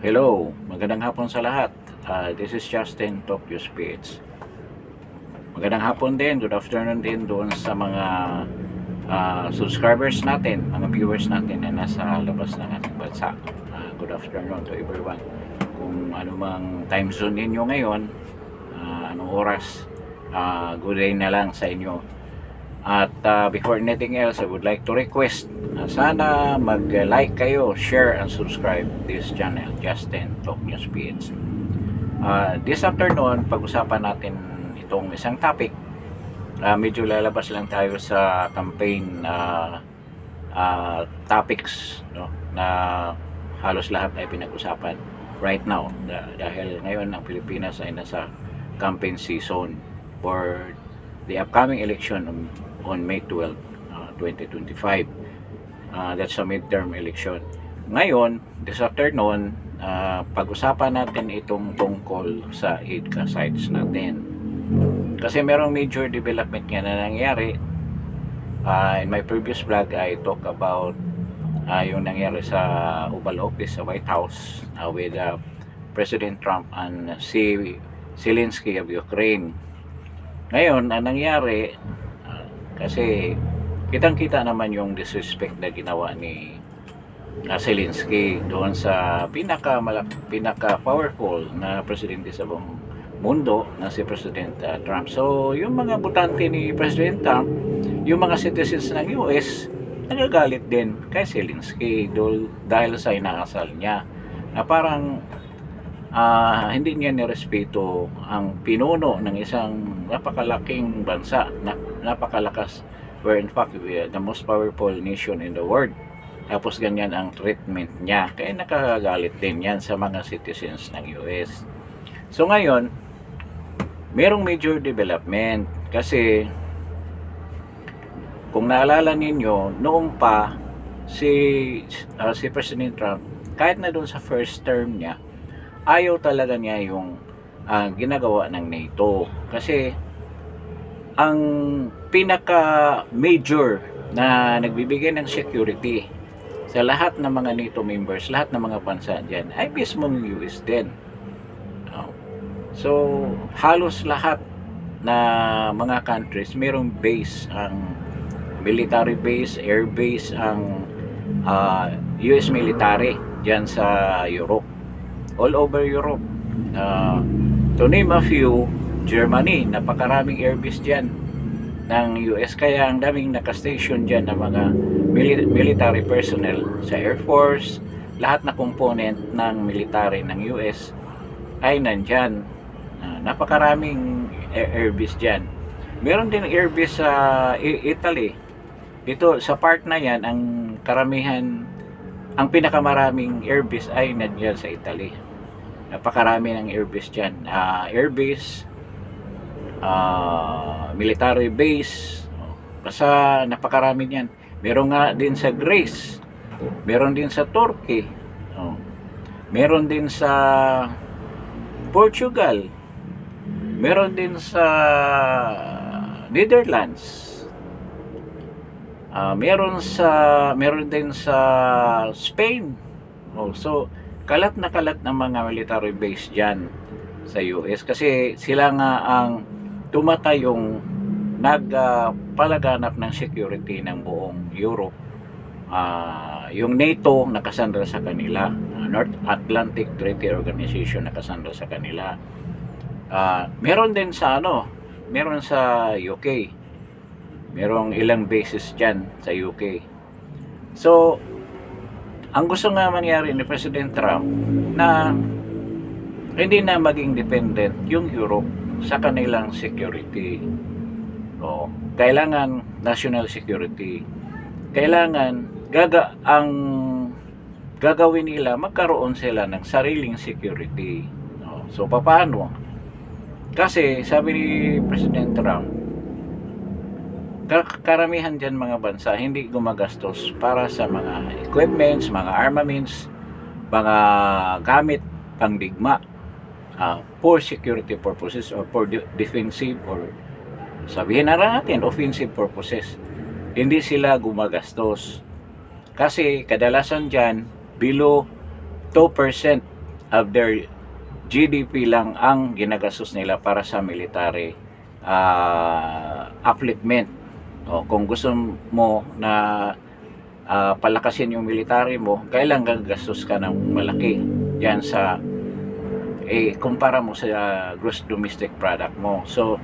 Hello, magandang hapon sa lahat. This is Justin, Tokyo Spirits. Magandang hapon din, good afternoon din doon sa mga subscribers natin, mga viewers natin na nasa labas ng ating bansa. Good afternoon to everyone. Kung anumang time zone ninyo ngayon, anong oras, good day na lang sa inyo. At before anything else, I would like to request sana mag-like kayo, share and subscribe this channel, Justin Talk News PH. This afternoon, pag-usapan natin itong isang topic. Medyo lalabas lang tayo sa campaign topics, no, na halos lahat ay pinag-usapan right now dahil ngayon ang Pilipinas ay nasa campaign season for the upcoming election on May 12, 2025. That's a midterm election. Ngayon, this afternoon, pag-usapan natin itong tungkol sa EDCA sites natin. Kasi merong major development nga na nangyari. In my previous vlog, I talk about yung nangyari sa Oval Office, sa White House, with President Trump and si Zelensky of Ukraine. Ngayon, ang nangyari, kasi kitang-kita naman yung disrespect na ginawa ni Zelensky doon sa pinaka-powerful na presidente sa buong mundo na si President Trump. So, yung mga butante ni President Trump, yung mga citizens ng US, nagagalit din kay Zelensky dahil sa inaasal niya na parang hindi niya nirespeto ang pinuno ng isang napakalaking bansa, napakalakas, where in fact we are the most powerful nation in the world. Tapos ganyan ang treatment niya, kaya nakakagalit din yan sa mga citizens ng US. So ngayon, merong major development kasi kung naalala ninyo, noong pa si President Trump, kahit na doon sa first term niya, ayaw talaga niya yung ginagawa ng NATO kasi ang pinaka major na nagbibigay ng security sa lahat ng mga NATO members, lahat ng mga bansa dyan ay mismong US din. So halos lahat na mga countries mayroong base, ang military base, air base ang US military dyan sa Europe, all over Europe. To name a few, Germany, napakaraming airbase dyan ng US, kaya ang daming nakastation dyan ng mga military personnel sa Air Force, lahat na component ng military ng US ay nandyan. Napakaraming airbase dyan. Meron din airbase sa Italy. Dito sa part na yan, ang karamihan, ang pinakamaraming airbase ay nandiyan sa Italy. Napakarami ng airbase dyan. Airbase, military base, basta napakarami niyan. Meron nga din sa Greece, meron din sa Turkey, meron din sa Portugal, meron din sa Netherlands, meron din sa Spain. So kalat na kalat ng mga military base dyan sa US kasi sila nga ang tumatayong nagpalaganap ng security ng buong Europe. Yung NATO nakasandal sa kanila, North Atlantic Treaty Organization nakasandal sa kanila. Meron din sa meron sa UK, merong ilang bases dyan sa UK. So ang gusto nga mangyari ni President Trump na hindi na maging dependent yung Europe sa kanilang security. Kailangan national security. Kailangan ang gagawin nila, magkaroon sila ng sariling security. So paano? Kasi sabi ni President Trump, karamihan dyan mga bansa hindi gumagastos para sa mga equipments, mga armaments, mga gamit pangdigma for security purposes or for defensive or sabihin na natin offensive purposes. Hindi sila gumagastos kasi kadalasan dyan below 2% of their GDP lang ang ginagastos nila para sa military upliftment. O, kung gusto mo na palakasin yung military mo, kailangan gagastos ka ng malaki yan sa kumpara mo sa gross domestic product mo. So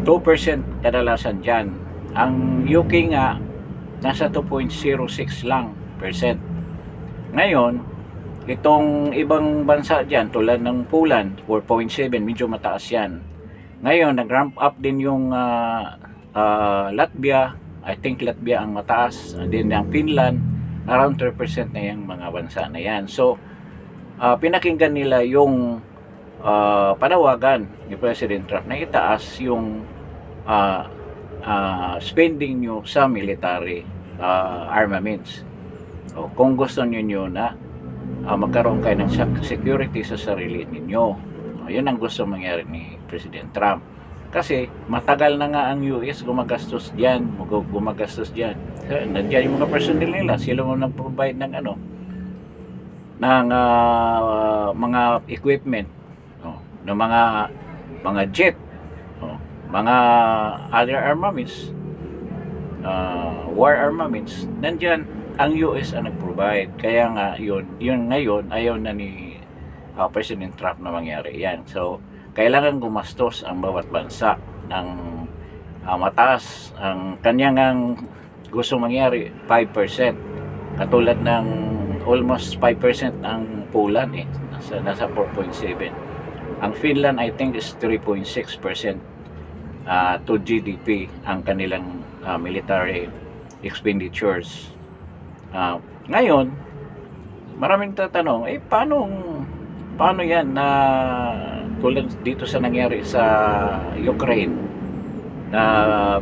2% kadalasan dyan. Ang UK nga nasa 2.06 lang percent. Ngayon, itong ibang bansa dyan tulad ng Poland, 4.7, medyo mataas yan. Ngayon, nag-ramp up din yung Latvia. I think Latvia ang mataas. And then yung Finland, around 3% na yung mga bansa na yan. So, pinakinggan nila yung panawagan ni President Trump na itaas yung spending nyo sa military armaments. O, kung gusto niyo na magkaroon kayo ng security sa sarili ninyo. O, yun ang gusto mangyari ni President Trump. Kasi matagal na nga ang US gumagastos dyan. Nandiyan yung mga personnel nila. Sila mo nag-provide ng ng mga equipment, ng mga jet, mga other armaments, war armaments. Nandiyan ang US ang nag-provide. Kaya nga yun ngayon ayaw na ni President Trump na mangyari yan. So kailangan gumastos ang bawat bansa ng mataas. Ang kanyang gusto mangyari 5%, katulad ng almost 5% ang Poland nasa 4.7. Ang Finland I think is 3.6% to GDP ang kanilang military expenditures. Ngayon, maraming tatanong, paano yan na tulad dito sa nangyari sa Ukraine na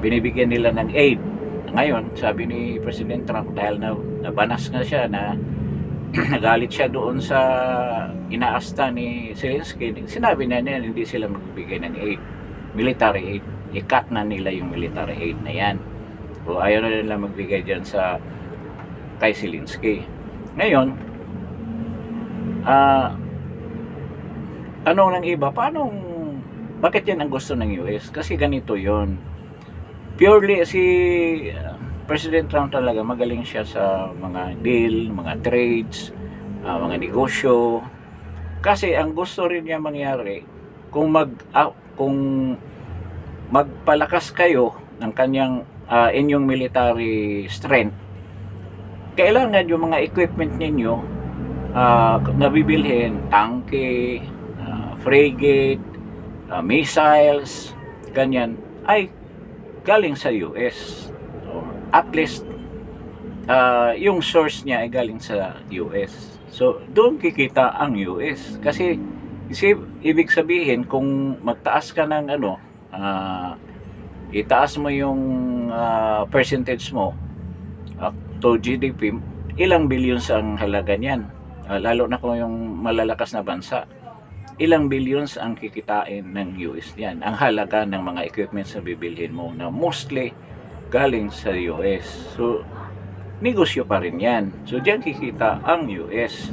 binibigyan nila ng aid. Ngayon, sabi ni President Trump, dahil nabanas nga siya na nagalit siya doon sa inaasta ni Zelensky, sinabi na niya hindi sila magbibigay ng aid, military aid. I-cut na nila yung military aid na yan. O ayaw na nila magbigay dyan kay Zelensky. Ngayon, tanong ng iba, bakit yan ang gusto ng US? Kasi ganito yon. Purely si President Trump talaga magaling siya sa mga deal, mga trades, mga negosyo. Kasi ang gusto rin niya mangyari, kung magpalakas kayo ng kanyang inyong military strength, kailangan yung mga equipment ninyo nabibilhin, tanke, frigate, missiles, ganyan, ay galing sa US. So, at least yung source niya ay galing sa US. So doon kikita ang US. Kasi ibig sabihin, kung magtaas ka ng itaas mo yung percentage mo to GDP, ilang billions ang halaga niyan. Lalo na kung yung malalakas na bansa, ilang billions ang kikitain ng US yan. Ang halaga ng mga equipments na bibilhin mo na mostly galing sa US. So, negosyo pa rin yan. So, diyan kikita ang US.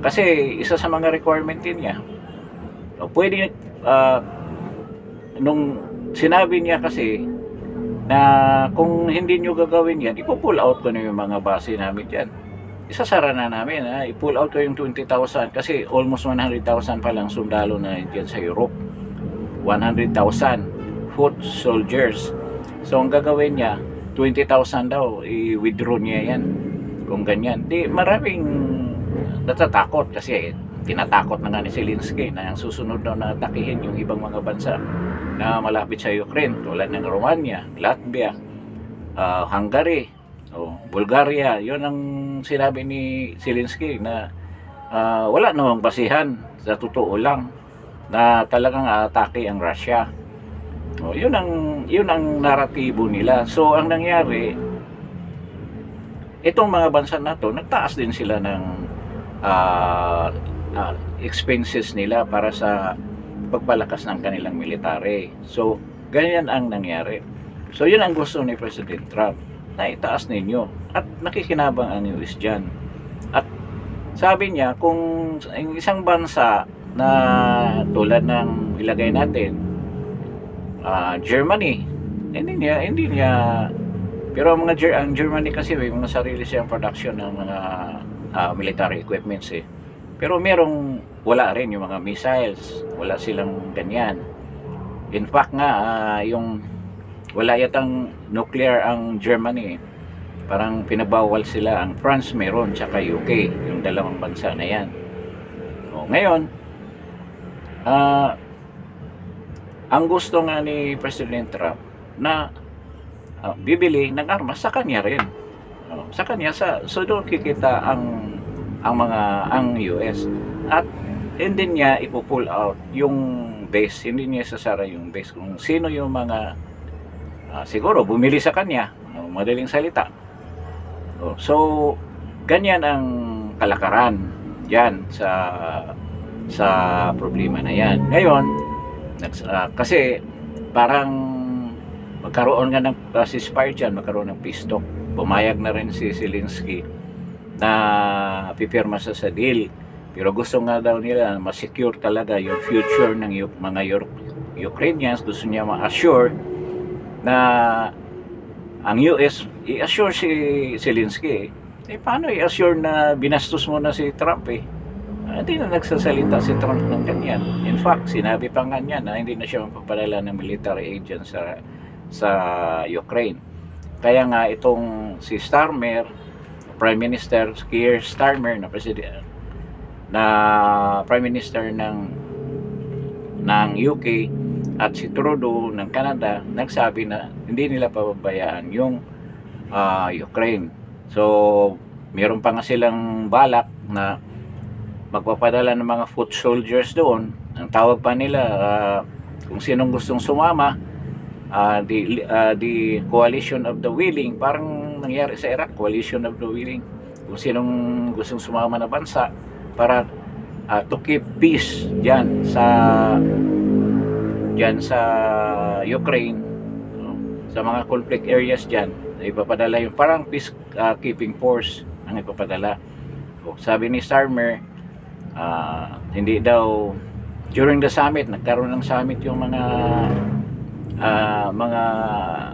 Kasi isa sa mga requirement din niya, pwede, nung sinabi niya kasi na kung hindi nyo gagawin yan, ipo-pull out ko na yung mga base namin dyan. Isasara na namin, i-pull out ko yung 20,000 kasi almost 100,000 pa lang sundalo na dyan sa Europe. 100,000 foot soldiers. So ang gagawin niya, 20,000 daw, i-withdraw niya yan. Kung ganyan. Di maraming natatakot kasi tinatakot na nga ni Zelensky na ang susunod daw na atakihin yung ibang mga bansa na malapit sa Ukraine tulad ng Romania, Latvia, Hungary, Bulgaria. Yun ang sinabi ni Zelensky na wala namang basihan, sa totoo lang na talagang atake ang Russia. Yun ang naratibo nila. So ang nangyari, itong mga bansa na to, nagtaas din sila ng expenses nila para sa pagpalakas ng kanilang military. So ganyan ang nangyari. So yun ang gusto ni President Trump, na itaas ninyo, at nakikinabang ang US dyan. At Sabi niya kung yung isang bansa na tulad ng ilagay natin, Germany, hindi niya pero ang Germany kasi may mga sarili siyang production ng mga military equipments eh. Pero wala rin yung mga missiles, wala silang ganyan. In fact nga, wala yatang nuclear ang Germany eh. Parang pinabawal sila. Ang France meron, tsaka UK, yung dalawang bansa na yan. Ngayon, ang gusto nga ni President Trump na bibili ng armas sa kanya rin. Sa kanya, so doon kikita ang US. At hindi niya ipo-pull out yung base, hindi niya sasara yung base kung sino yung mga siguro bumili sa kanya, madaling salita. So ganyan ang kalakaran diyan sa problema na yan. Ngayon kasi parang magkaroon nga ng ceasefire dyan, magkaroon ng peace talk. Pumayag na rin si Zelensky na pipirma sa deal. Pero gusto nga daw nila ma-secure talaga yung future ng mga Ukrainians. Gusto niya ma-assure na ang US, i-assure si Zelensky. Paano i-assure na binastos mo na si Trump eh? Hindi na nagsasalita si Trump ng ganyan. In fact, sinabi pa nga niya na hindi na siya mapapadala ng military agent sa Ukraine. Kaya nga itong si Starmer, Prime Minister Keir Starmer na Prime Minister ng UK at si Trudeau ng Canada nagsabi na hindi nila pababayaan yung Ukraine. So meron pa nga silang balak na magpapadala ng mga foot soldiers doon. Ang tawag pa nila kung sinong gustong sumama, the coalition of the willing, parang nangyari sa Iraq, coalition of the willing, kung sinong gustong sumama na bansa para to keep peace diyan sa Ukraine, sa mga conflict areas diyan, ipapadala yung parang peace keeping force ang ipapadala. Sabi ni Starmer, hindi daw during the summit, nagkaroon ng summit yung mga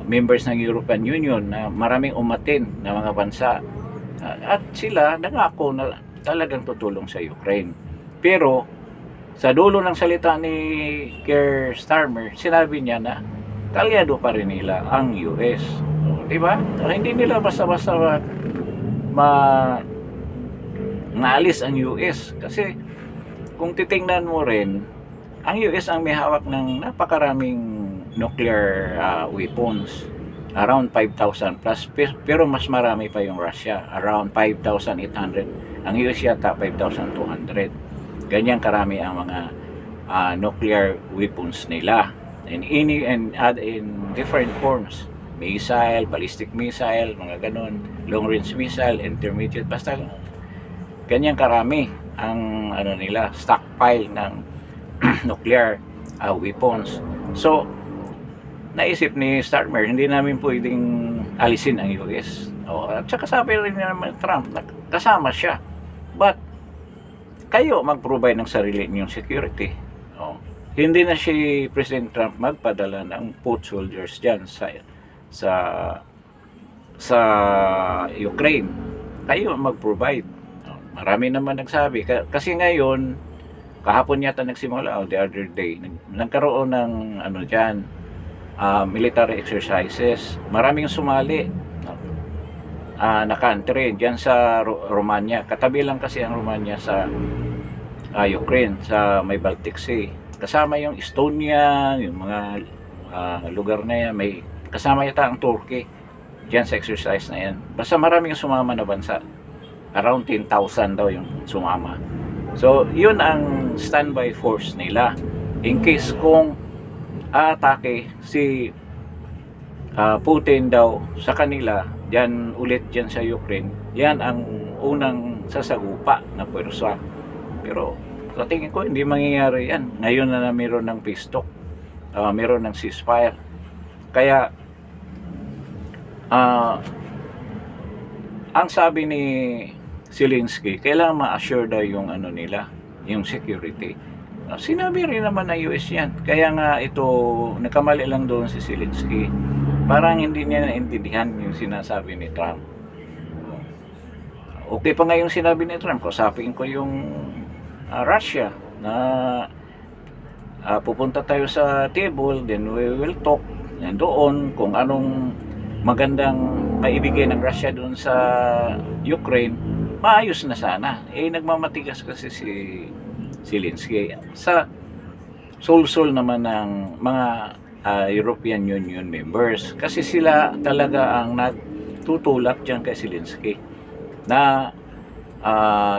members ng European Union na maraming umatin na mga bansa at sila nangako na talagang tutulong sa Ukraine. Pero sa dulo ng salita ni Keir Starmer, sinabi niya na kalyado pa rin nila ang US. Diba? Hindi nila basta-basta naalis ang US kasi kung titingnan mo rin, ang US ang may hawak ng napakaraming nuclear weapons, around 5,000 plus, pero mas marami pa yung Russia, around 5,800. Ang US yata 5,200. Ganyan karami ang mga nuclear weapons nila, and in different forms, missile, ballistic missile, mga ganon, long range missile, intermediate, basta ganyan karami ang nila stockpile ng nuclear weapons. So naisip ni Starmer, hindi namin pwedeng alisin ang US. At saka sabi rin naman Trump na kasama siya, but kayo mag-provide ng sarili niyong security. Hindi na si President Trump magpadala ng foot soldiers dyan sa Ukraine. Kayo mag-provide. Marami naman nagsabi kasi ngayon, kahapon yata nagsimula, the other day nagkaroon ng military exercises. Maraming sumali na country dyan sa Romania. Katabi lang kasi ang Romania sa Ukraine, sa may Baltic Sea. Kasama yung Estonia, yung mga lugar na yan. May kasama yata ang Turkey dyan sa exercise na yan. Basta maraming sumama na bansa. Around 10,000 daw yung sumama. So yun ang standby force nila in case kung atake si Putin daw sa kanila dyan ulit dyan sa Ukraine. Yan ang unang sasagupa na pwersa. Pero sa tingin ko hindi mangyayari yan. Ngayon na mayroon ng peace talk, mayroon ng ceasefire. Kaya ang sabi ni Zelensky, kailangan ma-assure daw yung ano nila, yung security. Sinabi rin naman ng US yan. Kaya nga ito, nagkamali lang doon si Zelensky. Parang hindi niya naintindihan yung sinasabi ni Trump. Okay pa nga yung sinabi ni Trump, kausapin ko yung Russia na pupunta tayo sa table, then we will talk doon kung anong magandang maibigay ng Russia doon sa Ukraine, maayos na sana. Nagmamatigas kasi si Zelensky sa soul naman ng mga European Union members, kasi sila talaga ang nagtutulak dyan kay Zelensky na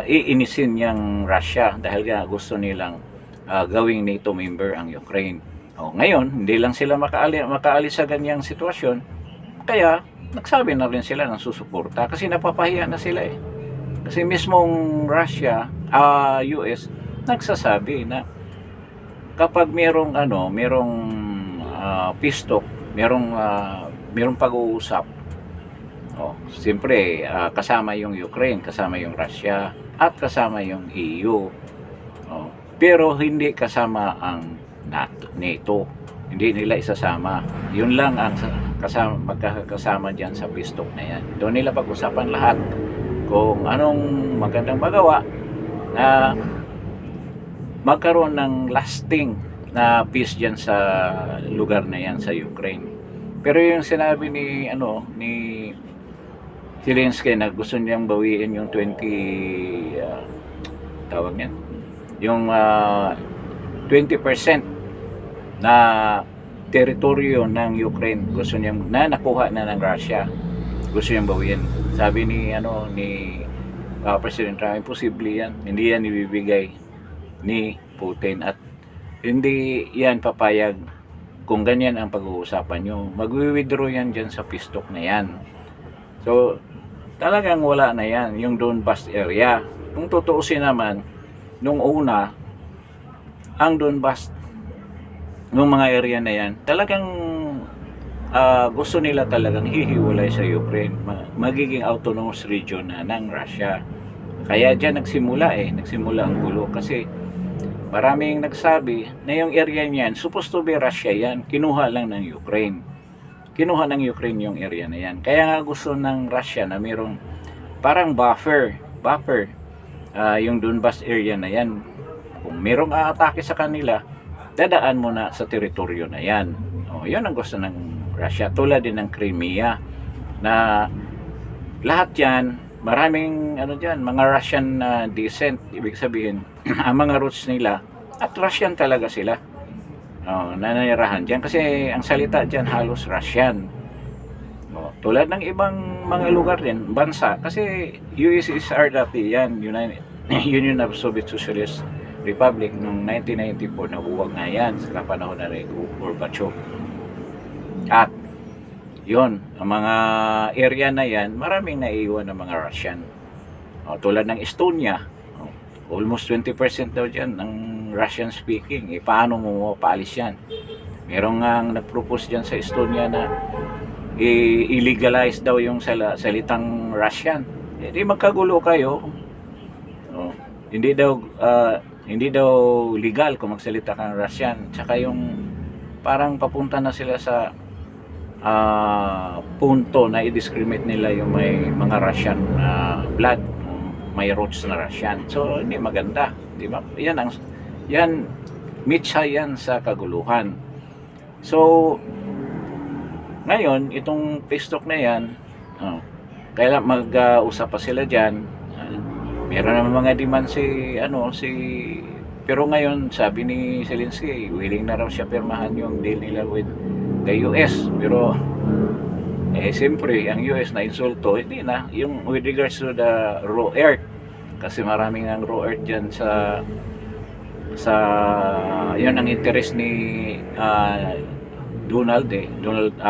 iinisin niyang Russia dahil gusto nilang gawing NATO member ang Ukraine. Ngayon, hindi lang sila makaalis sa ganyang sitwasyon, kaya nagsabi na rin sila ng susuporta kasi napapahiya na sila eh. Kasi mismong Russia, US, nagsasabi na kapag merong peace talk, merong pag-uusap, siyempre kasama yung Ukraine, kasama yung Russia, at kasama yung EU. Pero hindi kasama ang NATO. Hindi nila isasama. Yun lang ang magkakasama dyan sa peace talk na yan. Doon nila pag-usapan lahat kung anong magandang magawa na magkaroon ng lasting na peace dyan sa lugar na yan sa Ukraine. Pero yung sinabi ni Zelensky na gusto niyang bawiin yung 20% yung 20% na teritoryo ng Ukraine gusto niyang nakuha na ng Russia, gusto niyang bawiin. Sabi ni President Trump, imposible yan, hindi yan ibibigay ni Putin at hindi yan papayag kung ganyan ang pag-uusapan nyo. Magwi-withdraw yan dyan sa peace talk na yan. So talagang wala na yan yung Donbas area. Kung tutuusin naman, nung una, ang Donbas, nung mga area na yan, talagang gusto nila talagang hihiwalay sa Ukraine. Magiging autonomous region na ng Russia. Kaya dyan nagsimula ang gulo kasi maraming nagsabi na yung area niyan, supposed to be Russia yan, kinuha lang ng Ukraine. Kinuha ng Ukraine yung area na yan. Kaya nga gusto ng Russia na mayroong parang buffer, yung Donbas area na yan. Kung merong aatake sa kanila, dadaan mo na sa teritoryo na yan. Yun ang gusto ng Russia. Tulad din ng Crimea na lahat yan, maraming dyan, mga Russian descent, ibig sabihin, ang mga roots nila, at Russian talaga sila. Nanayarahan dyan kasi ang salita dyan halos Russian. Tulad ng ibang mga lugar din, bansa, kasi USSR dati yan, Union of Soviet Socialist Republic, noong 1994 nabuwag na yan sa panahon na Gorbachev. At yon, ang mga area na yan, maraming naiiwan ng mga Russian. Tulad ng Estonia, almost 20% daw dyan ng Russian speaking. Paano mo paalis yan? Merong nga nag-propose dyan sa Estonia na i-legalize daw yung salitang Russian. Di magkagulo kayo. Hindi daw legal kung magsalita kang Russian. Tsaka yung parang papunta na sila sa punto na i-discriminate nila yung may mga Russian blood, may roots na Russian. So hindi maganda, di ba? Yan mitsa yan sa kaguluhan. So ngayon itong peace talk na yan, kailan mag-usap pa sila diyan. Meron naman mga demand pero ngayon sabi ni Zelensky, willing na raw siya pirmahan yung deal nila with the US. Pero siyempre ang US na insulto, hindi na yung with regards to the raw earth, kasi maraming ang raw earth dyan sa yun ang interest ni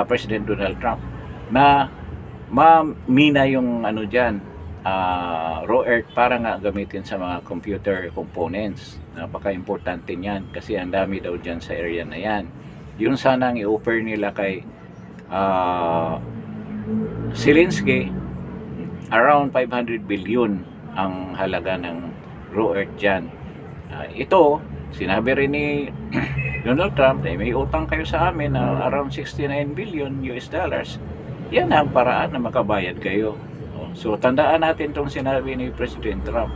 President Donald Trump na mamina yung dyan, raw earth, para nga gamitin sa mga computer components. Napaka-importante niyan kasi ang dami daw dyan sa area na yan. Yun sana ang i-offer nila kay Zelensky, around 500 billion ang halaga ng raw earth dyan. Ito, sinabi rin ni Donald Trump, may utang kayo sa amin na around 69 billion US dollars. Yan ang paraan na makabayad kayo. So, tandaan natin itong sinabi ni President Trump.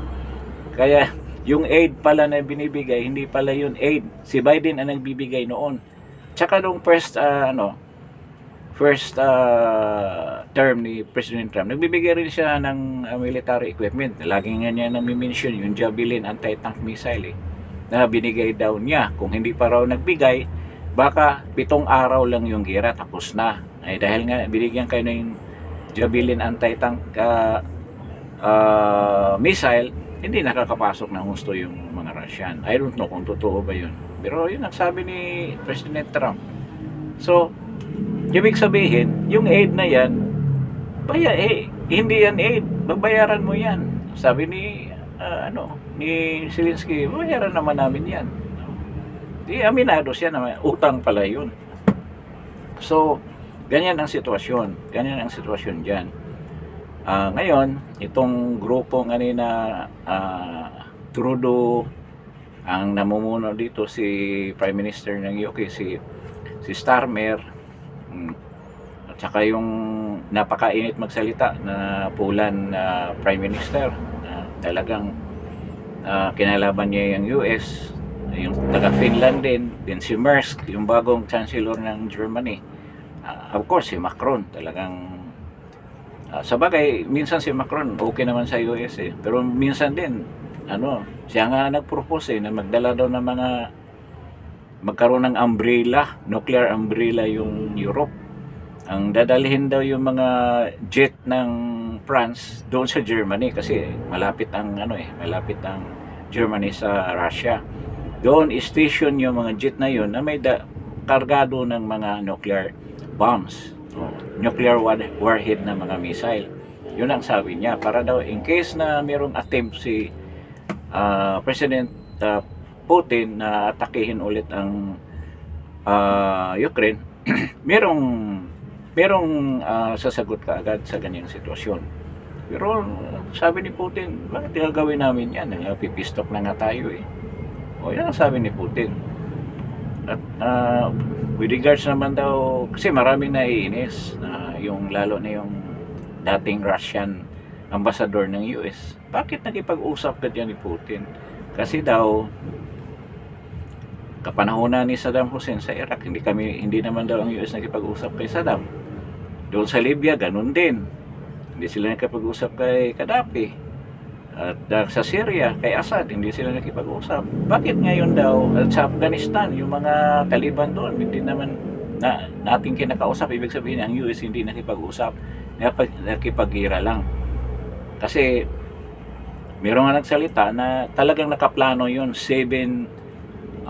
Kaya, yung aid pala na binibigay, hindi pala yun aid. Si Biden ang nagbibigay noon. Tsaka nung first term ni President Trump, nagbibigay rin siya ng military equipment. Lagi nga niya nami-mention yung Javelin anti-tank missile na binigay daw niya. Kung hindi pa raw nagbigay, baka 7 araw lang yung gira, tapos na. Ay dahil nga binigyan kayo ng Javelin anti-tank missile, hindi nakakapasok ng husto yung mga Russian. I don't know kung totoo ba yun. Pero yun ang sabi ni President Trump. So, ibig sabihin, yung aid na yan, hindi yan aid, babayaran mo yan. Sabi ni ni Zelensky, babayaran naman namin yan. Di aminado siya naman, utang pala yun. So, ganyan ang sitwasyon. Ganyan ang sitwasyon dyan. Ngayon, itong grupo kanina, Trudeau, ang namumuno dito si Prime Minister ng UK, si Starmer, at saka yung napakainit magsalita na Poland na Prime Minister, talagang kinalaban niya yung US, yung taga Finland din si Merz, yung bagong Chancellor ng Germany. Of course, si Macron talagang sa bagay, minsan si Macron okay naman sa US pero minsan din siya nga nagpropose na magdala daw ng magkaroon ng umbrella, nuclear umbrella yung Europe. Ang dadalhin daw yung mga jet ng France doon sa Germany kasi malapit ang Germany sa Russia. Doon station yung mga jet na yun na may kargado ng mga nuclear bombs, nuclear warhead na mga missile. Yun ang sabi niya, para daw in case na mayroong attempt si President Putin na atakihin ulit ang Ukraine, merong sasagot ka agad sa ganyang sitwasyon. Pero sabi ni Putin, bakit gagawin namin yan? Pipistok na nga tayo yan ang sabi ni Putin. At with regards naman daw, kasi marami naiinis lalo na yung dating Russian ambassador ng US. Bakit nakipag-usap ka dyan ni Putin? Kasi daw kapanahonan ni Saddam Hussein sa Iraq, hindi naman daw ang US nakipag-usap kay Saddam. Doon sa Libya, ganun din. Hindi sila nakipag-usap kay Gaddafi. At sa Syria, kay Assad, hindi sila nakipag-usap. Bakit ngayon daw sa Afghanistan, yung mga Taliban doon, hindi naman nating kinakausap? Ibig sabihin, ang US hindi nakipag-usap, nakipag-gira lang. Kasi mayroong nga nagsalita na talagang nakaplano yun, 7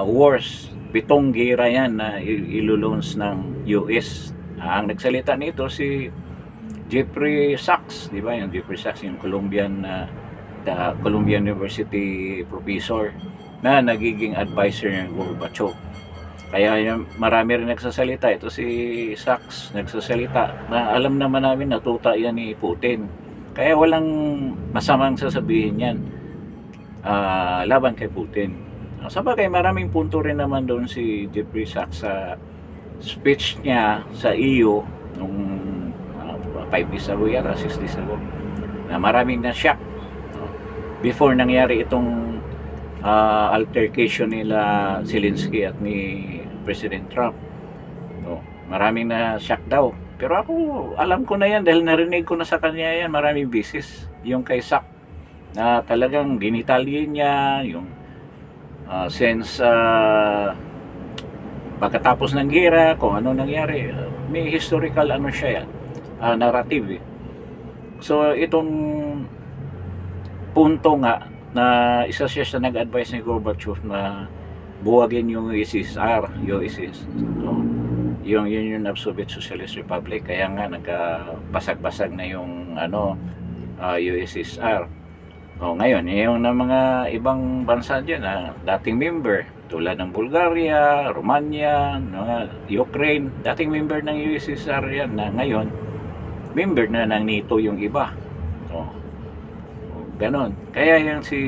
wars, 7 gira yan na ilulunce ng US. Ang nagsalita nito si Jeffrey Sachs, di ba? Yung Jeffrey Sachs, yung Columbian University professor na nagiging advisor ng Gorbachev. Kaya marami rin nagsasalita. Ito si Sachs nagsasalita na alam naman namin natuta yan ni Putin. Kaya walang masamang sasabihin yan laban kay Putin. Sa bagay, maraming punto rin naman doon si Jeffrey Sachs sa speech niya sa EU nung 5 days ago yata, 6 days ago, na maraming na shock before nangyari itong altercation nila Zelensky at ni President Trump. Maraming na shock daw. Pero ako, alam ko na yan dahil narinig ko na sa kanya yan maraming beses. Yung kay Sachs na talagang dinitalye niya yung since pagkatapos ng gera, kung ano nangyari, may historical siya yan, narrative. So itong punto nga na isa siya sa nag-advise ni Gorbachev na buwagin yung USSR, so, yung Union of Soviet Socialist Republic, kaya nga nagkabasag-basag na yung USSR. Ngayon, yung na mga ibang bansa dyan na dating member tulad ng Bulgaria, Romania, Ukraine, dating member ng USSR yan na ngayon member na ng NATO yung iba. ganon. Kaya yung si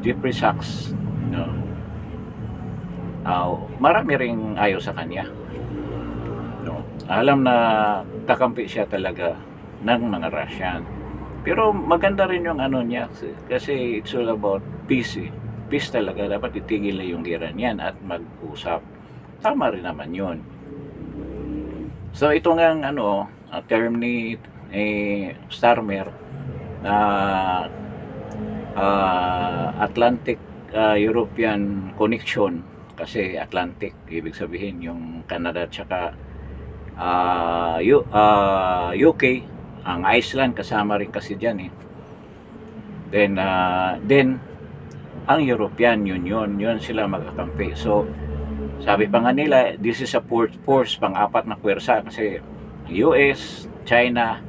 Jeffrey Sachs, no, marami ring ayaw sa kanya, no. Alam na kakampi siya talaga ng mga Russian. Pero maganda rin yung ano niya kasi it's all about peace. Peace talaga, dapat itigil na yung gera niyan at mag-usap. Tama rin naman yun. So ito nga ano, term ni Starmer na Atlantic European connection, kasi Atlantic ibig sabihin yung Canada at saka UK, ang Iceland kasama rin kasi dyan eh. Then ang European Union, yun sila magkakampi. So sabi pa nga nila, this is a force, pang-apat na pwersa kasi US, China,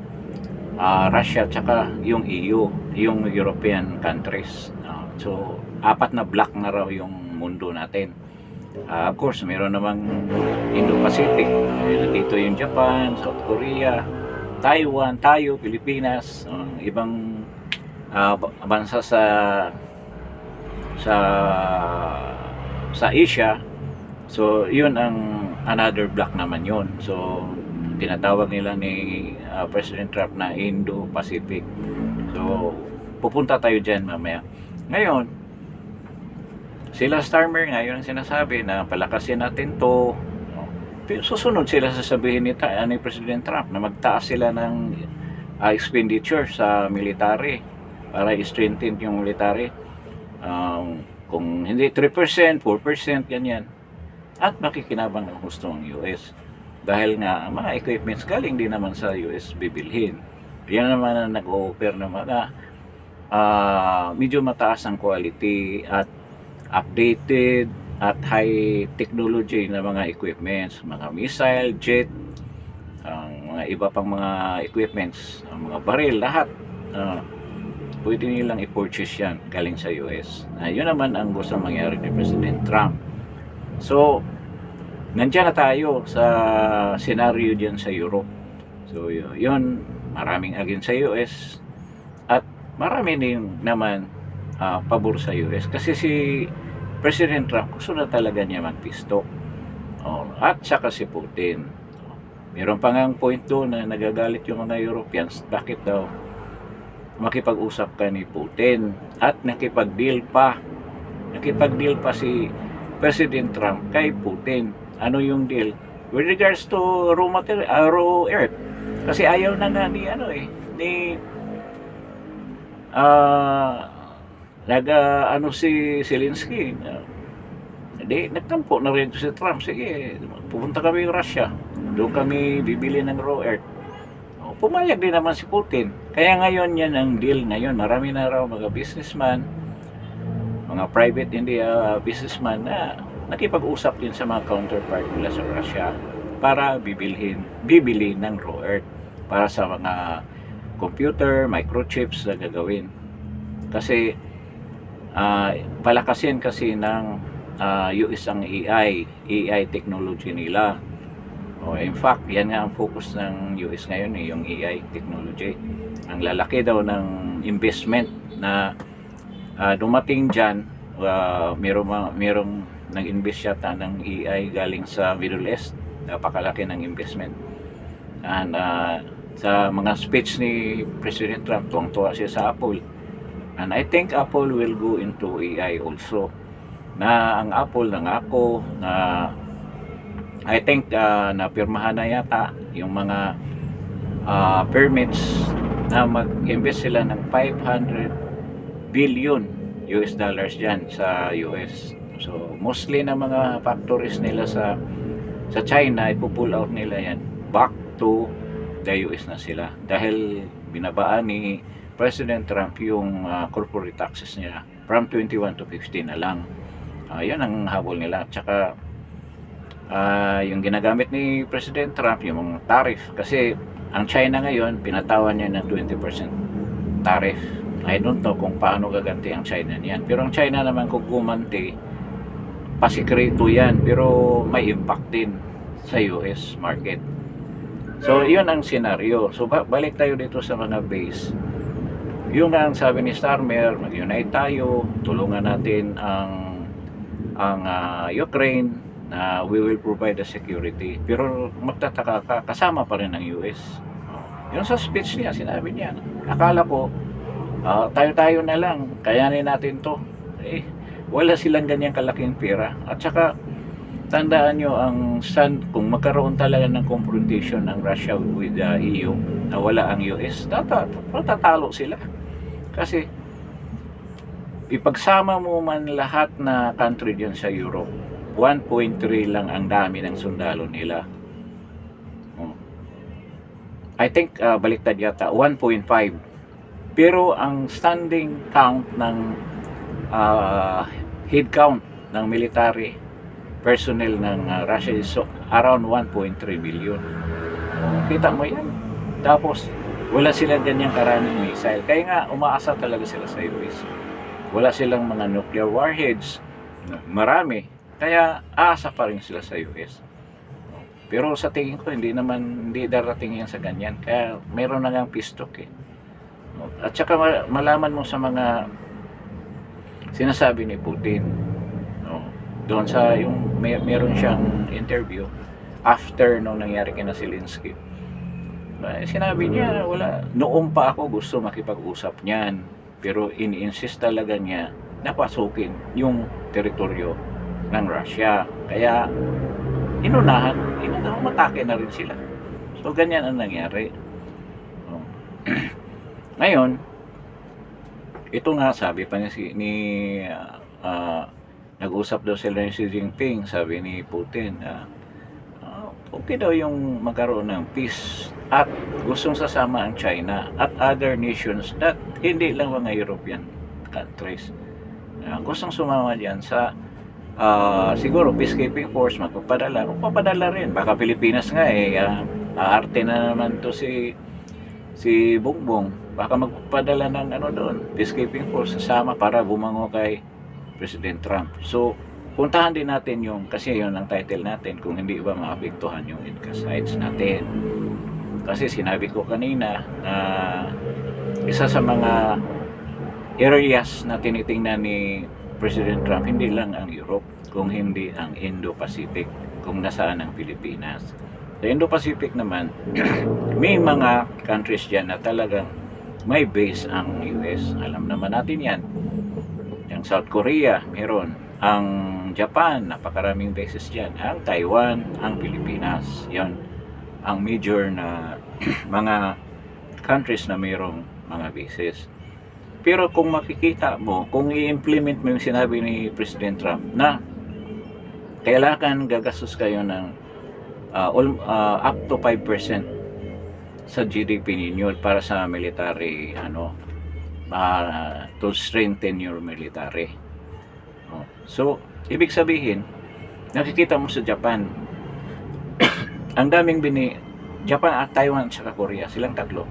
Russia, tsaka yung EU, yung European countries. So apat na block na raw yung mundo natin. Of course, meron namang Indo-Pacific. Dito yung Japan, South Korea, Taiwan, tayo, Pilipinas, ibang bansa sa Asia. So, yun ang another block naman yun. So, tinatawag nila ni President Trump na Indo-Pacific. So, pupunta tayo dyan mamaya. Ngayon, sila Starmer ngayon ang sinasabi na palakasin natin to. Susunod sila sasabihin ni President Trump na magtaas sila ng expenditure sa military para i-strengthen yung military. Kung hindi 3%, 4%, ganyan. At makikinabang ng gusto ng US. Dahil nga, mga equipments galing din naman sa US bibilhin. Yan naman ang nag-o-offer ng mga medyo mataas ang quality at updated at high technology na mga equipments, mga missile, jet, mga iba pang mga equipments, mga baril, lahat. Pwede nilang i-purchase yan galing sa US. Yun naman ang gusto mangyari ni President Trump. So, nandiyan na tayo sa scenario diyan sa Europe. So, yun, maraming against sa US at marami din naman pabor sa US. Kasi si President Trump gusto na talaga niya mag-peace talk. At saka si Putin. Meron pa ngang point doon na nagagalit yung mga Europeans. Bakit daw makipag-usap ka ni Putin at nakipag-deal pa si President Trump kay Putin. Ano yung deal? With regards to raw earth. Kasi ayaw na nga ni si Zelensky. Nagtampo na rin si Trump. Sige, pupunta kami ng Russia. Doon kami bibili ng raw earth. Pumayag din naman si Putin. Kaya ngayon yan ang deal ngayon. Marami na raw mga businessman, mga private businessman na nakipag-usap din sa mga counterpart nila sa Russia para bibili ng raw earth para sa mga computer, microchips na gagawin. Kasi palakasin kasi ng US ang AI technology nila. In fact, yan nga ang focus ng US ngayon, yung AI technology. Ang lalaki daw ng investment na dumating dyan, merong nag-invest yata ng AI galing sa Middle East. Napakalaki ng investment. And sa mga speech ni President Trump, tuwang-tuwa siya sa Apple. And I think Apple will go into AI also. Na ang Apple nangako na I think napirmahan na yata yung mga permits na mag-invest sila ng 500 billion US dollars dyan sa US. So mostly na mga factories nila sa China, ipupull out nila yan back to the US na sila. Dahil binabaan ni President Trump yung corporate taxes niya from 21 to 15 na lang. Yan ang habol nila. Tsaka yung ginagamit ni President Trump, yung mga tariff. Kasi ang China ngayon, pinatawan niya ng 20% tariff. I don't know kung paano gaganti ang China niyan. Pero ang China naman kung gumanti, pasikreto yan. Pero may impact din sa US market. So, yun ang senaryo. So, balik tayo dito sa mga base. yung ang sabi ni Starmer, mag-unite tayo, tulungan natin ang Ukraine na we will provide the security. Pero magtataka ka, kasama pa rin ang US. Yung sa speech niya, sinabi niya, akala ko, tayo-tayo na lang, kayanin natin to. Eh, wala silang ganyang kalaking pera. At saka, tandaan nyo, kung magkaroon talaga ng confrontation ng Russia with the EU, na wala ang US, tatalo sila. Kasi, ipagsama mo man lahat na country dyan sa Europe, 1.3 lang ang dami ng sundalo nila. I think baliktad yata 1.5. Pero ang standing count ng head count ng military personnel ng Russia is around 1.3 billion. Kita mo yan. Tapos wala silang ganyang karaming missile. Kaya nga umaasa talaga sila sa US. Wala silang mga nuclear warheads. Marami. Kaya aasa pa rin sila sa US. Pero sa tingin ko hindi darating yan sa ganyan. Kaya meron na ngang pistok eh. At saka malaman mo sa mga sinasabi ni Putin, doon sa yung meron siyang interview after nung nangyari kina Zelensky. Sinabi niya noon pa ako gusto makipag-usap niyan, pero ini-insist talaga niya na pasukin yung teritoryo ng Russia. Kaya matake na rin sila. So ganyan ang nangyari. Ngayon, ito nga sabi pa nag-usap daw sila ni Xi Jinping, sabi ni Putin, okay daw yung magkaroon ng peace at gustong sasama ang China at other nations that hindi lang mga European countries. Gustong sumama diyan sa siguro peacekeeping force, magpapadala rin. Baka Pilipinas nga aarte na naman to si Bongbong, baka magpapadala ng doon, peacekeeping force sasama para bumango kay President Trump. So puntahan din natin yung, kasi yun ang title natin, kung hindi ba maapektuhan yung sides natin. Kasi sinabi ko kanina na isa sa mga areas na tinitingnan ni President Trump, hindi lang ang Europe, kung hindi ang Indo-Pacific, kung nasaan ang Pilipinas. Sa Indo-Pacific naman, may mga countries dyan na talagang may base ang US. Alam naman natin yan. Yung South Korea, meron. Ang Japan, napakaraming bases dyan. Ang Taiwan, ang Pilipinas. Yan ang major na mga countries na mayroong mga bases. Pero kung makikita mo, kung i-implement mo yung sinabi ni President Trump na kailangan gagastos kayo ng up to 5% sa GDP ninyo para sa military, to strengthen your military. So, ibig sabihin, nakikita mo sa Japan, ang daming Japan at Taiwan at saka Korea, silang tatlo.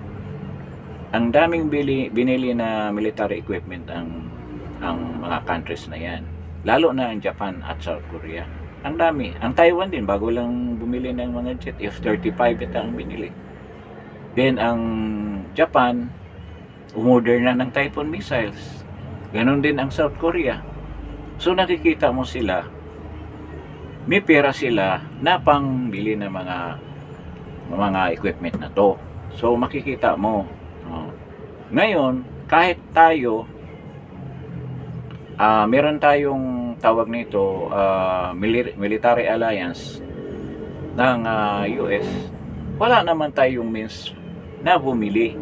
Ang daming binili na military equipment ang mga countries na yan. Lalo na ang Japan at South Korea. Ang dami. Ang Taiwan din, bago lang bumili ng mga jet. F-35 ito ang binili. Then, ang Japan, umorder na ng Typhoon missiles. Ganon din ang South Korea. So, nakikita mo sila, may pera sila na pangbili ng mga equipment na to. So, makikita mo. Ngayon, kahit tayo, meron tayong tawag nito, military alliance ng US, wala naman tayong means na bumili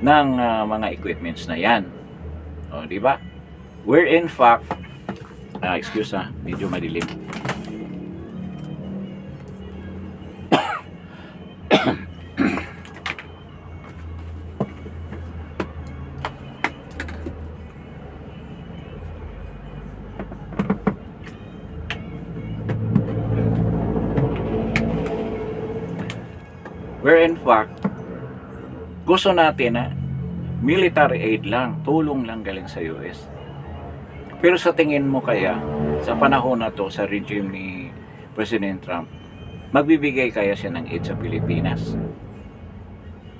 ng mga equipments na yan. Di ba? We're in fact, medyo madilim. Where in fact, gusto natin na military aid lang, tulong lang galing sa US. Pero sa tingin mo kaya, sa panahon na to, sa regime ni President Trump, magbibigay kaya siya ng aid sa Pilipinas?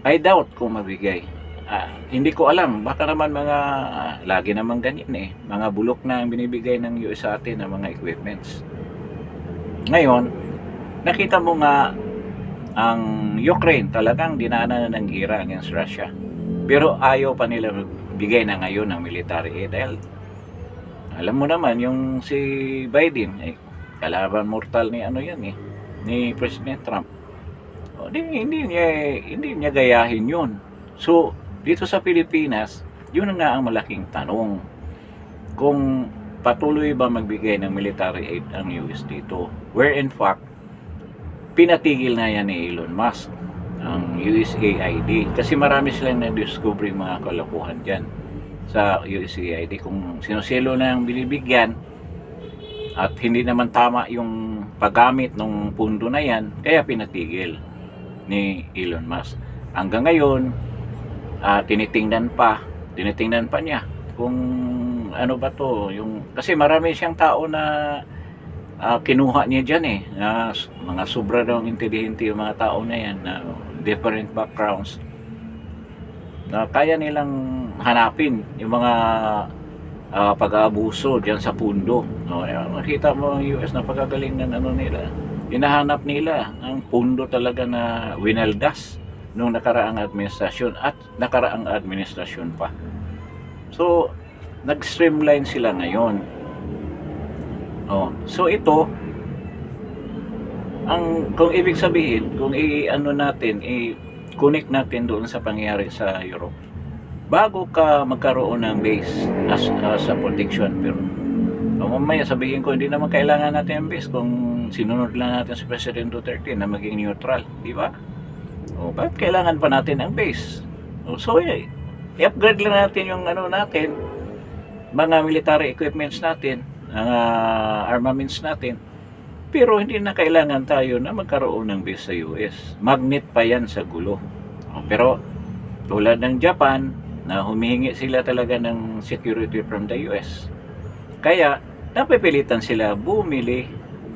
I doubt kung magbigay. Hindi ko alam, baka naman mga lagi naman ganyan eh, mga bulok na ang binibigay ng US sa atin ng mga equipments. Ngayon, nakita mo nga ang Ukraine talagang dinaanan na ng gira against Russia. Pero ayaw pa nila magbigay na ngayon ng military aid dahil alam mo naman yung si Biden eh, kalaban mortal ni ano yan eh, ni President Trump. O, hindi niya gayahin yun. So, dito sa Pilipinas, yun nga ang malaking tanong. Kung patuloy ba magbigay ng military aid ang US dito? Where in fact, pinatigil na yan ni Elon Musk ang USAID. Kasi marami silang na-discover mga kalokohan dyan sa USAID. Kung sino-silo na ang binibigyan at hindi naman tama yung paggamit ng pundo na yan, kaya pinatigil ni Elon Musk. Hanggang ngayon, tinitingnan pa niya kung ano ba to, yung kasi marami siyang tao na kinuha niya dyan eh, mga sobra daw intelihente yung mga tao na yan na different backgrounds na kaya nilang hanapin yung mga pag-aabuso dyan sa pundo. Makita mo ang US na pagkagaling ng ano nila, hinahanap nila ang pundo talaga na winaldas nung nakaraang administrasyon at nakaraang administrasyon pa. So, nag-streamline sila ngayon. So ito, kung ibig sabihin, kung i-ano natin, i-connect natin doon sa pangyayari sa Europe, bago ka magkaroon ng base as a protection, pero mamaya sabihin ko, hindi naman kailangan natin ang base kung sinunod lang natin si President Duterte na maging neutral, di ba? Bakit kailangan pa natin ang base? So i-upgrade lang natin yung ano natin, mga military equipments natin, ang armaments natin, pero hindi na kailangan tayo na magkaroon ng base sa US. Magnet pa yan sa gulo. Pero tulad ng Japan, na humihingi sila talaga ng security from the US, kaya napipilitan sila bumili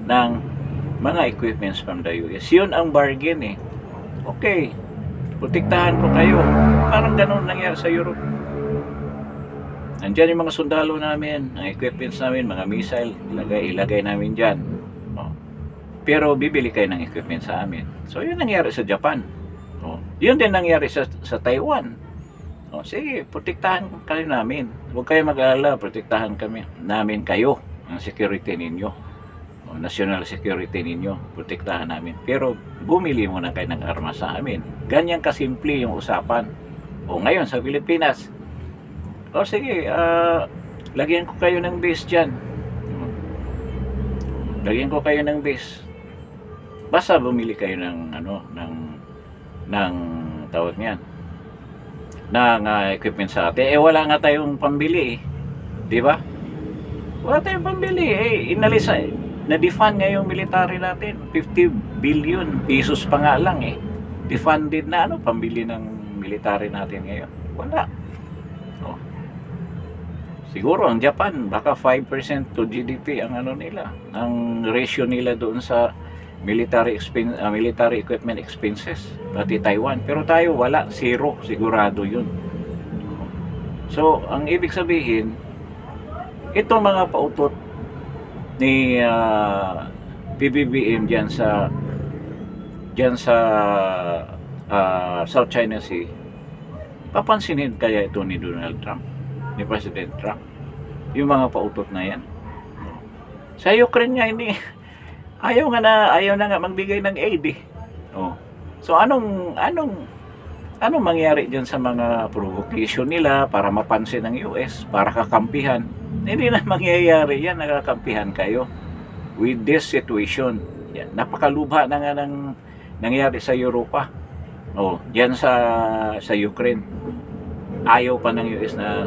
ng mga equipments from the US. Yun ang bargain eh. Okay, protektahan ko kayo. Parang ganun nangyari sa Europe. Nandiyan yung mga sundalo namin, ang equipments namin, mga missile, ilagay namin dyan. Pero bibili kayo ng equipment sa amin. So yun nangyari sa Japan. Yun din nangyari sa Taiwan. Sige, protektahan kayo namin. Huwag kayo mag-alala, protektahan namin kayo, ang security ninyo. National security ninyo, protektahan namin. Pero bumili muna kayo ng armas sa amin. Ganyan kasimple yung usapan. Ngayon sa Pilipinas, sige, lagyan ko kayo ng base dyan. Lagyan ko kayo ng base. Basta bumili kayo ng ng tawag niyan, ng equipment sa atin. Wala nga tayong pambili eh. Di ba? Wala tayong pambili eh. Na-defund nga yung military natin. 50 billion pesos pa nga lang eh. Defunded na pambili ng military natin ngayon. Wala. Siguro ang Japan, baka 5% to GDP ang nila. Ang ratio nila doon sa military equipment expenses. Pati Taiwan. Pero tayo wala. Zero. Sigurado yun. So, ang ibig sabihin, itong mga pautot ni PBBM diyan sa South China Sea, papansinin kaya ito ni Donald Trump, ni President Trump, yung mga pautot na yan. Sa Ukraine nga hindi ayaw na nga magbigay ng aid eh. So anong mangyari diyan sa mga provocation nila para mapansin ng US, para kakampihan? Hindi na mangyayari yan, nakakampihan kayo with this situation. Yan, napakalubha na nga ng nangyari sa Europa. Diyan sa Ukraine. Ayaw pa ng US na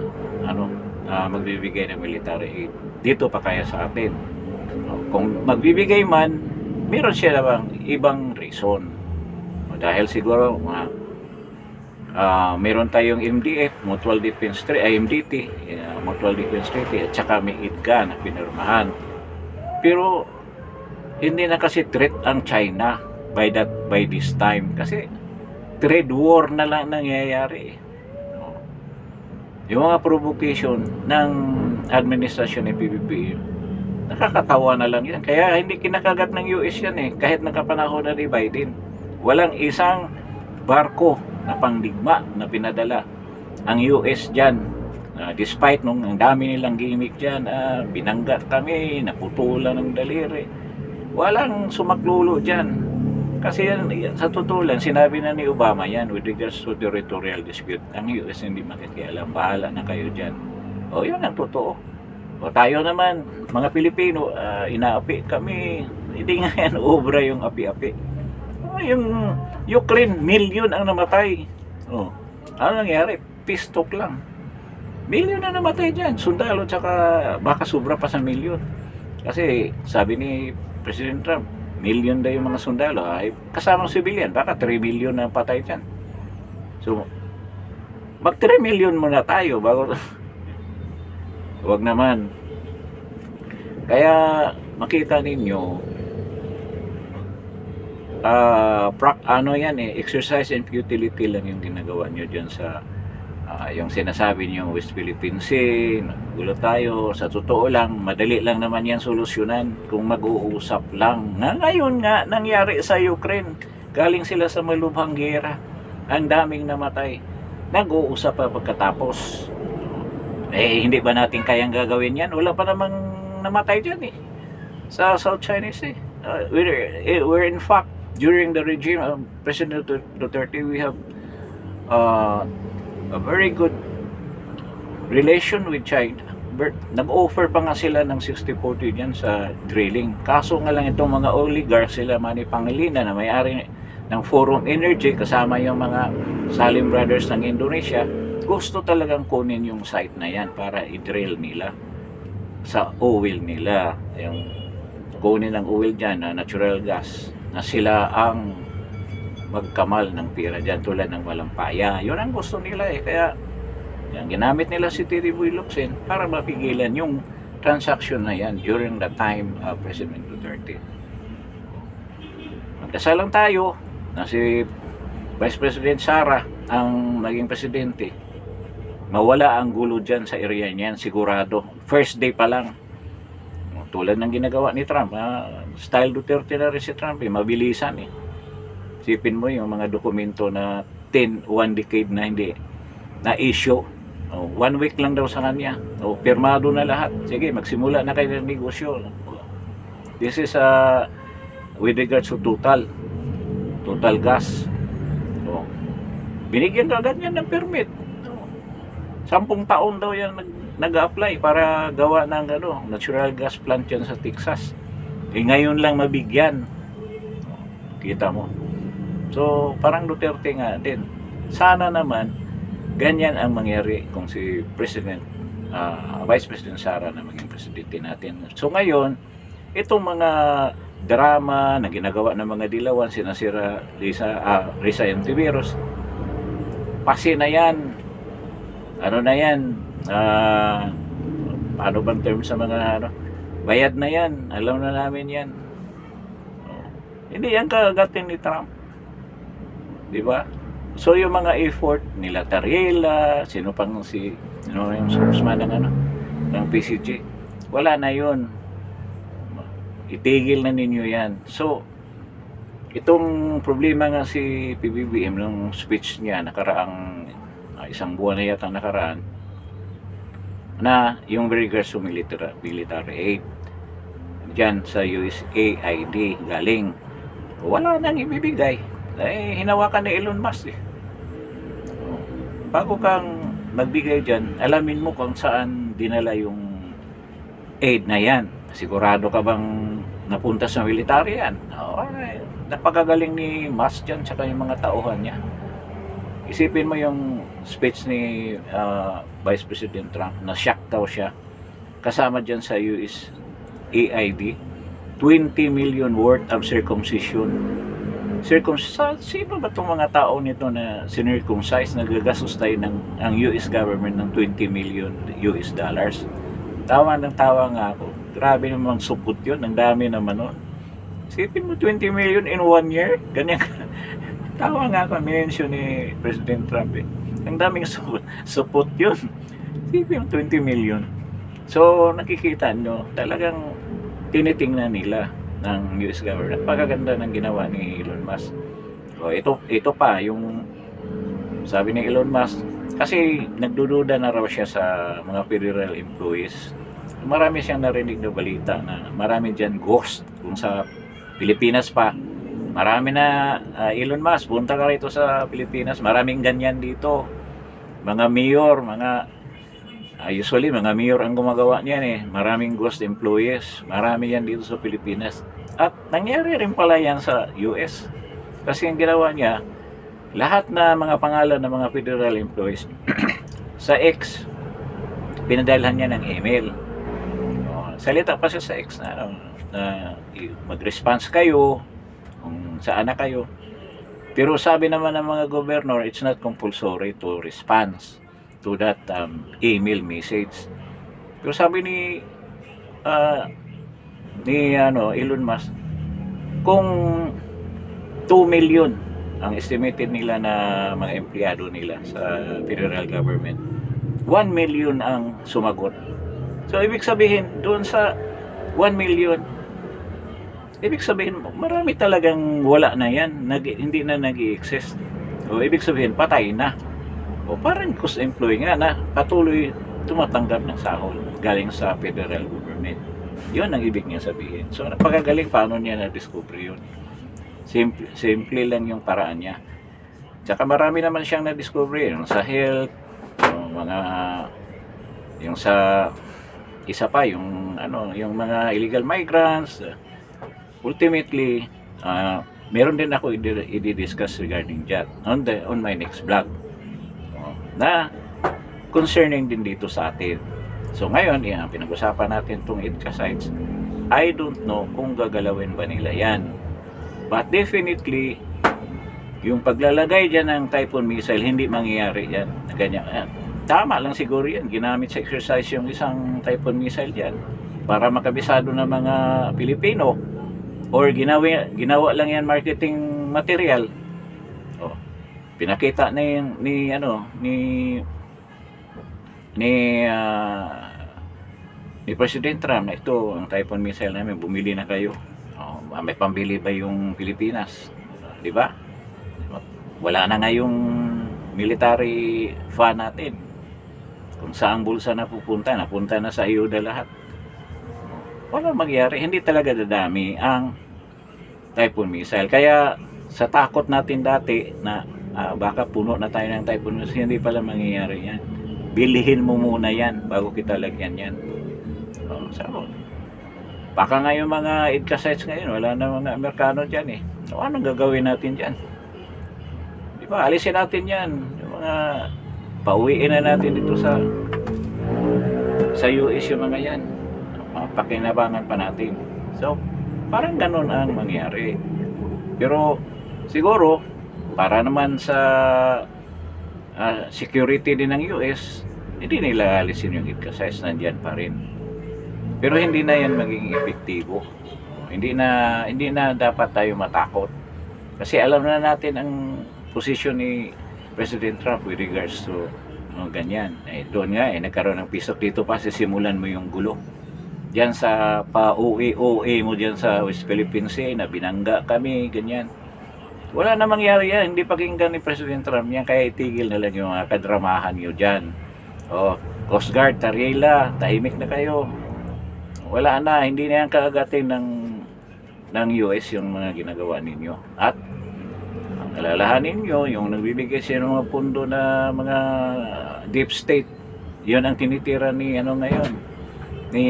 magbibigay ng military aid. Dito pa kaya sa atin. Kung magbibigay man, meron siya namang ibang reason. Dahil siguro meron tayong MDF, Mutual Defense Treaty, MDT, Mutual Defense Treaty, at saka may IDCA na pinirmahan. Pero hindi na kasi threat ang China by this time, kasi trade war na lang nangyayari. Yung mga provocation ng administrasyon ni PBBM, nakakatawa na lang yan. Kaya hindi kinakagat ng US yan eh, kahit nakapanahon na ni Biden. Walang isang barko na pangdigma na pinadala ang US dyan. Despite nung ang dami nilang gimmick dyan, binangga kami, naputulan ng daliri. Walang sumaklulo dyan. Kasi yan, sa totoo lang, sinabi na ni Obama yan with regards to territorial dispute. Ang US hindi makikialam, bahala na kayo dyan. O yun ang totoo. O tayo naman, mga Pilipino, inaapi kami. Hindi nga yan obra yung api-api. O, yung Ukraine, million ang namatay. O, ano nangyari? Peace talk lang. Million na namatay dyan. Sundalo, tsaka baka sobra pa sa million. Kasi sabi ni President Trump, million daw yung mga sundalo, ay kasamang civilian, baka 3 million na patay dyan. So, mag 3 million muna tayo bago wag naman. Kaya makita ninyo, ano yan eh, exercise in futility lang yung ginagawa nyo dyan sa yung sinasabi niyo West Philippine Sea, gulo tayo. Sa totoo lang, madali lang naman yan solusyonan kung mag-uusap lang. Ngayon nga, nangyari sa Ukraine. Galing sila sa malubhang gera. Ang daming namatay. Nag-uusap pa pagkatapos. Hindi ba natin kayang gagawin yan? Wala pa namang namatay dyan eh. Sa South China Sea. We're in fact, during the regime of President Duterte, we have a very good relation with China. Nag-offer pa nga sila ng 60-40 dyan sa drilling. Kaso nga lang itong mga oligarchs, sila Manny Pangilinan na may-ari ng Forum Energy, kasama yung mga Salim Brothers ng Indonesia, gusto talagang kunin yung site na yan para i-drill nila sa oil nila. Yung kunin ng oil dyan na natural gas, na sila ang magkamal ng pira dyan tulad ng Malampaya. Yun ang gusto nila eh. Kaya yan, ginamit nila si Terry Boy Locsin para mapigilan yung transaction na yan during the time of President Duterte. Magdasal lang tayo na si Vice President Sara ang maging presidente. Mawala ang gulo dyan sa area niyan, sigurado. First day pa lang. Tulad ng ginagawa ni Trump. Style Duterte na rin si Trump eh. Mabilisan eh. Sipin mo yung mga dokumento na 1 decade na hindi na issue. 1 week lang daw sa kanya. Pirmado na lahat. Sige, magsimula na kayo ng negosyo. This is with regards to total gas. Binigyan agad yan ng permit. 10 taon daw yan nag-apply para gawa ng natural gas plant yan sa Texas. Ngayon lang mabigyan. Kita mo. So, parang Duterte nga din. Sana naman, ganyan ang mangyari kung si Vice President Sara na maging presidente natin. So, ngayon, itong mga drama na ginagawa ng mga dilawan, sinasira Risa Antiveros, pasi na yan. Ano na yan? Ano bang term sa mga bayad na yan. Alam na namin yan. Hindi yan kagatin ni Trump. Diba? So yung mga effort nila Tariela, sino pang yung spokesman ng PCG, wala na yun. Itigil na ninyo yan. So itong problema nga si PBBM nung speech niya nakaraang isang buwan na yata nakaraan, na yung regards to military aid dyan sa USAID galing, wala nang ibibigay. Hinawakan ni Elon Musk eh. Bago kang magbigay dyan, alamin mo kung saan dinala yung aid na yan. Sigurado ka bang napunta sa military yan? Napakagaling ni Musk dyan, tsaka yung mga tauhan niya. Isipin mo yung speech ni Vice President Trump, na shock daw siya. Kasama dyan sa USAID, 20 million worth of circumcision. Sino ba itong mga tao nito na sinircumcise, nagagastos tayo ang US government ng 20 million US dollars? Tawa nga ako. Grabe namang supot yun. Ang dami naman nun. Sipin mo 20 million in 1 year? Ganyan. Tawa nga ako. Minensyon ni President Trump eh. Ang daming supot yun. Isipin mo, 20 million. So, nakikita nyo, talagang tinitingnan nila ng US government. Pagkaganda ng ginawa ni Elon Musk. So, ito pa, yung sabi ni Elon Musk, kasi nagdududa na raw siya sa mga federal employees. Marami siyang narinig na balita na marami dyan ghost. Kung sa Pilipinas pa, marami na, Elon Musk, punta ka rito sa Pilipinas, maraming ganyan dito. Mga mayor, usually mga mayor ang gumagawa niyan eh. Maraming ghost employees, marami yan dito sa Pilipinas. At nangyari rin pala yan sa US. Kasi ang ginawa niya, lahat na mga pangalan ng mga federal employees sa X, pinadalhan niya ng email. Salita pa siya sa X na, na mag-response kayo kung saan na kayo. Pero sabi naman ng mga governor, it's not compulsory to response to that email message. Pero sabi ni Elon Musk, kung 2 million ang estimated nila na mga empleyado nila sa federal government, 1 million ang sumagot. So ibig sabihin doon sa 1 million, ibig sabihin marami talagang wala na yan, hindi na nag-i-exist. O ibig sabihin patay na. O parang cost employee nga na patuloy tumatanggap ng sahod galing sa federal government. Yun ang ibig niya sabihin. So napakagaling paano niya na-discover yun. Simple lang yung paraan niya. Tsaka marami naman siyang na-discover yung sa health, yung sa isa pa yung yung mga illegal migrants. Ultimately, meron din ako i-discuss regarding that on my next vlog. Na concerning din dito sa atin. So ngayon, yan, pinag-usapan natin itong EDCA sites. I don't know kung gagalawin ba nila yan. But definitely, yung paglalagay dyan ng Typhoon missile, hindi mangyayari yan. Ganyan. Tama lang siguro yan. Ginamit sa exercise yung isang Typhoon missile dyan para makabisado ng mga Pilipino. Or ginawa lang yan marketing material. Oh, pinakita na ni President Trump na ito ang Typhoon missile namin, bumili na kayo. May pambili ba yung Pilipinas? Di ba? Wala na nga yung military fund natin. Kung saan bulsa napunta na sa ayuda lahat. Wala mangyari, hindi talaga dadami ang Typhoon missile. Kaya sa takot natin dati na baka puno na tayo ng Typhoon missile, hindi pala mangyayari yan. Bilihin mo muna yan bago kita lagyan yan. So, baka nga yung mga EDCA sites ngayon, wala na mga Amerikano dyan eh. So, anong gagawin natin dyan? Di ba, alisin natin yan. Yung mga pauwiin na natin dito sa US yung mga yan. Pakinabangan pa natin. So, parang ganun ang mangyari. Pero, siguro, para naman sa security din ng US, hindi nila alisin yung EDCA sites, nandiyan pa rin. Pero hindi na yan magiging epektibo. Hindi na dapat tayo matakot. Kasi alam na natin ang posisyon ni President Trump with regards to ganyan. Doon nga nagkaroon ng pisok dito pa, sisimulan mo yung gulo. Diyan sa pa-OA mo diyan sa West Philippine Sea na binangga kami, ganyan. Wala na mangyari yan. Hindi pakinggan ni President Trump yan, kaya itigil na lang yung kadramahan nyo dyan. Coast Guard, Tariela, tahimik na kayo. Wala na, hindi na yan kaagatin ng US yung mga ginagawa ninyo. At ang alalahanin nyo, yung nagbibigay siya ng mga pundo na mga deep state, yun ang tinitira ni ngayon, ni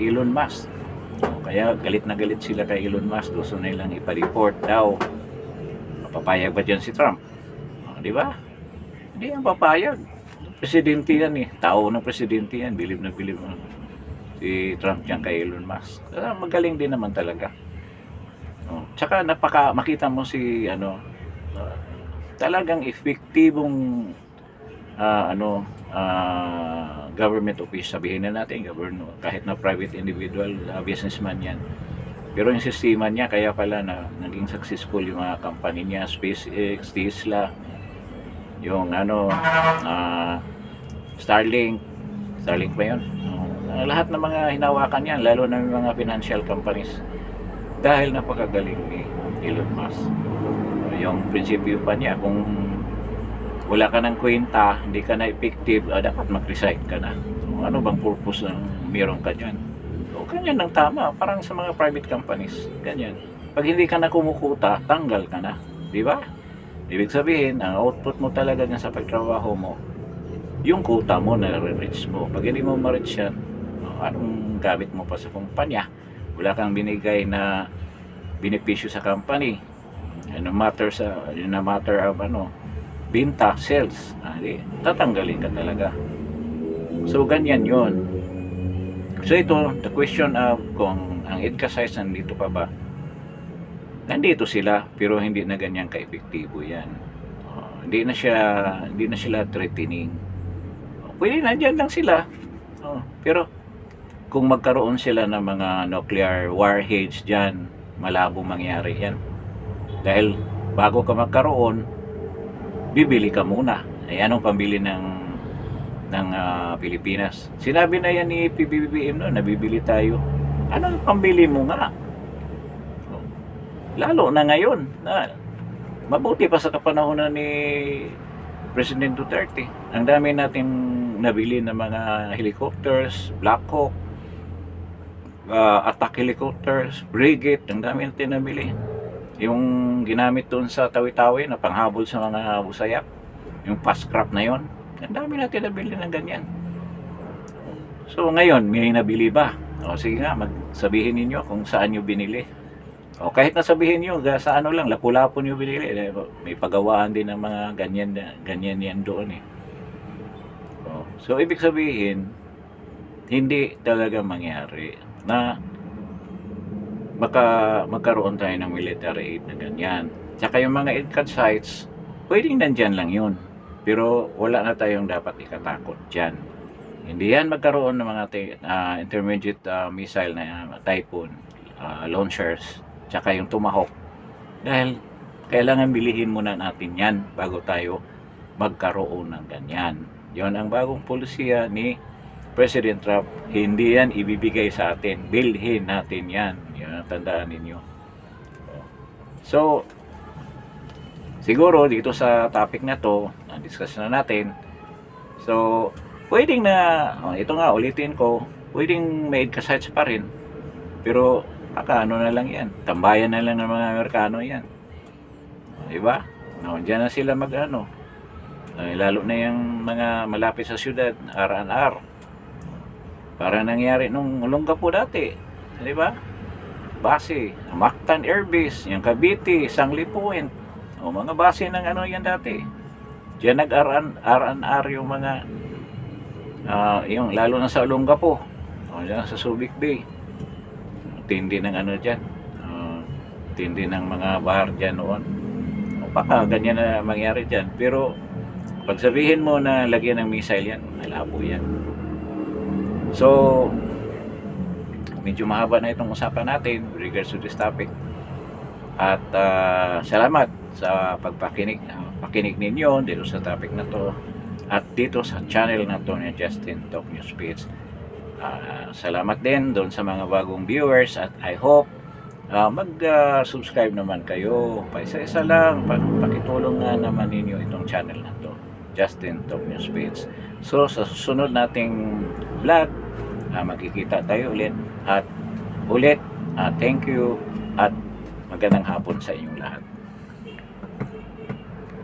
Elon Musk. Kaya galit na galit sila kay Elon Musk, gusto nilang ipa-report daw. Papayag ba dyan si Trump? Di ba? Hindi yan papayag. Presidente yan eh. Tao ng presidente yan. Bilib na si Trump dyan kay Elon Musk. Magaling din naman talaga. Tsaka makita mo si talagang epektibong government office, sabihin na natin governor, kahit na private individual, businessman yan. Pero yung sistema niya, kaya pala na naging successful yung mga company niya, SpaceX, Tesla, yung Starlink, Starlink ba yun? Lahat ng mga hinawakan yan, lalo na yung mga financial companies. Dahil napakagaling ni Elon Musk. Yung prinsipyo pa niya, kung wala ka ng kwenta, hindi ka na effective, dapat mag-resign ka na. Ano bang purpose ng meron ka dyan? Ganyan ang tama, parang sa mga private companies, ganyan. Pag hindi ka na kumukuta, tanggal ka na, di ba? Ibig sabihin, ang output mo talaga niya sa pagtrabaho mo, yung quota mo na reach mo. Pag hindi mo ma-reach yan, anong gamit mo pa sa kumpanya? Wala kang binigay na benepisyo sa company. No matter of binta, sales, tatanggalin ka talaga. So ganyan yon. So ito, the question of kung ang EDCA sites nandito pa ba? Nandito sila, pero hindi na ganyan ka-epektibo yan. Hindi na sila threatening. Pwede na dyan lang sila. Pero kung magkaroon sila ng mga nuclear warheads dyan, malabo mangyari yan. Dahil bago ka magkaroon, bibili ka muna. Anong pambili ng Pilipinas? Sinabi na yan ni PBBM no, nabibili tayo. Anong pambili mo nga? Lalo na ngayon na mabuti pa sa kapanahonan ni President Duterte. Ang dami natin nabili ng mga helicopters, Black Hawk, attack helicopters, frigate, ang dami natin nabili. Yung ginamit doon sa Tawi-Tawi na panghabol sa mga busayap, yung fast craft na yon, ang dami natin nabili ng ganyan. So ngayon, may nabili ba? Sige nga, magsabihin ninyo kung saan nyo binili. Kahit nasabihin nyo, sa ano lang, lapu-lapu nyo binili. May pagawaan din ng mga ganyan yan doon eh. So ibig sabihin, hindi talaga mangyari na magkaroon tayo ng military aid na ganyan. Tsaka yung mga EDCA sites, pwedeng nandyan lang yun. Pero wala na tayong dapat ikatakot dyan. Hindi yan magkaroon ng mga intermediate missile na Typhoon, launchers, tsaka yung Tomahawk. Dahil kailangan bilihin muna natin yan bago tayo magkaroon ng ganyan. Yon ang bagong polisiya ni President Trump. Hindi yan ibibigay sa atin. Bilhin natin yan. Yan, tandaan ninyo. So, siguro dito sa topic na to, na-discuss na natin. So, pwedeng na, ito nga, ulitin ko, pwedeng may EDCA sites pa rin. Pero, ano na lang yan. Tambayan na lang ng mga Amerikano yan. Diba? Diyan na sila lalo na yung mga malapit sa syudad, R&R. Para nangyari nung Olongapo dati. Diba? Base, Mactan Air Base, yung Cavite, Sangli Point. Mga base ng yan dati. Diyan nag-R&R yung mga yung lalo na sa Olongapo. Diyan sa Subic Bay. Tindi ng dyan. Tindi ng mga bahar dyan noon. Baka ganyan na mangyari dyan. Pero pag sabihin mo na lagyan ng missile yan, malabo yan. So, medyo mahaba na itong usapan natin with regards to this topic. At salamat sa pakinig ninyo dito sa topic na to at dito sa channel na to ni Justin Talk News Speeds. Salamat din doon sa mga bagong viewers at I hope mag-subscribe naman kayo. Paisa-isa lang, pakitulong nga naman ninyo itong channel na to, Justin Talk News Speeds. So sa susunod nating vlog, magkikita tayo ulit at thank you at magandang hapon sa inyong lahat.